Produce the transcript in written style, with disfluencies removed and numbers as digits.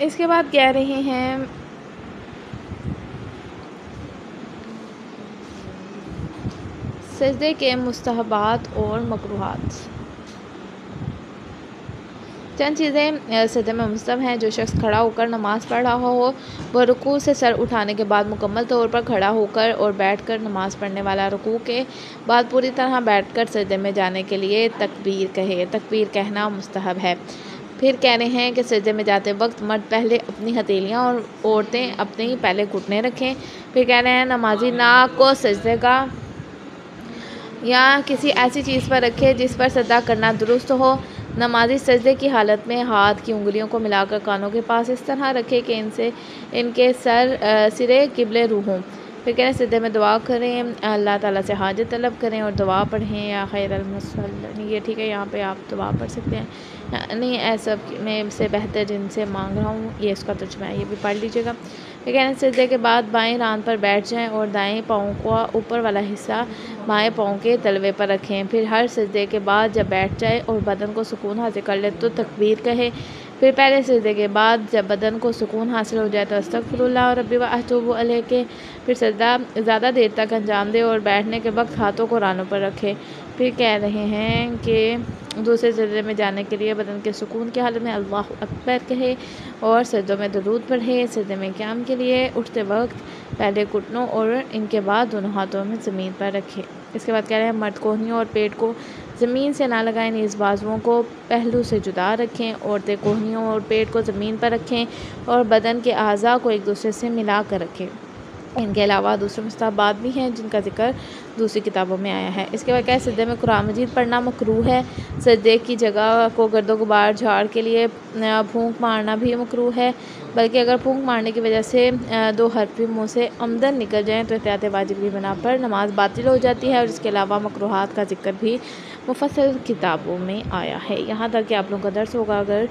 اس کے بعد کہہ رہے ہیں سجدے کے مستحبات اور مکروہات۔ چند چیزیں سجدے میں مستحب ہیں۔ جو شخص کھڑا ہو کر نماز پڑھ رہا ہو وہ رکوع سے سر اٹھانے کے بعد مکمل طور پر کھڑا ہو کر اور بیٹھ کر نماز پڑھنے والا رکوع کے بعد پوری طرح بیٹھ کر سجدے میں جانے کے لیے تکبیر کہے۔ تکبیر کہنا مستحب ہے۔ پھر کہہ رہے ہیں کہ سجدے میں جاتے وقت مرد پہلے اپنی ہتھیلیاں اور عورتیں اپنے پہلے گھٹنے رکھیں۔ پھر کہہ رہے ہیں نمازی ناک کو سجدے کا یا کسی ایسی چیز پر رکھے جس پر سجدہ کرنا درست ہو۔ نمازی سجدے کی حالت میں ہاتھ کی انگلیوں کو ملا کر کانوں کے پاس اس طرح رکھے کہ ان کے سرے قبلے رو ہوں۔ پھر کہہ رہے ہیں سجدے میں دعا کریں، اللہ تعالیٰ سے حاجت طلب کریں اور دعا پڑھیں۔ یا خیر المصلین، یہ ٹھیک ہے، یہاں پہ آپ دعا پڑھ سکتے ہیں، نہیں اے سب میں سے بہتر جن سے مانگ رہا ہوں، یہ اس کا ترجمہ ہے، یہ بھی پڑھ لیجیے گا۔ پھر کہہ رہے ہیں سجدے کے بعد بائیں ران پر بیٹھ جائیں اور دائیں پاؤں کا اوپر والا حصہ بائیں پاؤں کے تلوے پر رکھیں۔ پھر ہر سجدے کے بعد جب بیٹھ جائے اور بدن کو سکون حاصل کر لے تو تکبیر کہے۔ پھر پہلے سجدے کے بعد جب بدن کو سکون حاصل ہو جائے تو استغفر اللہ ربی و اتوب الیہ کہے۔ پھر سجدہ زیادہ دیر تک انجام دے اور بیٹھنے کے وقت ہاتھوں کو رانوں پر رکھے۔ پھر کہہ رہے ہیں کہ دوسرے سجدے میں جانے کے لیے بدن کے سکون کی حالت میں اللہ اکبر کہے اور سجدوں میں درود پڑھے۔ سجدے میں قیام کے لیے اٹھتے وقت پہلے گھٹنوں اور ان کے بعد دونوں ہاتھوں میں زمین پر رکھے۔ اس کے بعد کہہ رہے ہیں مرد کوہنیوں اور پیٹ کو زمین سے نہ لگائیں، نیز بازوؤں کو پہلو سے جدا رکھیں۔ عورتیں کوہنیوں اور پیٹ کو زمین پر رکھیں اور بدن کے اعضاء کو ایک دوسرے سے ملا کر رکھیں۔ ان کے علاوہ دوسرے مستحبات بھی ہیں جن کا ذکر دوسری کتابوں میں آیا ہے۔ اس کے بعد کیا ہے سجدے میں قرآن مجید پڑھنا مکروہ ہے۔ سجدے کی جگہ کو گرد و غبار جھاڑ کے لیے پھونک مارنا بھی مکروہ ہے، بلکہ اگر پھونک مارنے کی وجہ سے دو حرف بھی منہ سے عمدن نکل جائیں تو احتیاط واجب کی بنا پر نماز باطل ہو جاتی ہے، اور اس کے علاوہ مکروہات کا ذکر بھی مفصل کتابوں میں آیا ہے۔ یہاں تک کہ آپ لوگوں کا درس ہوگا، اگر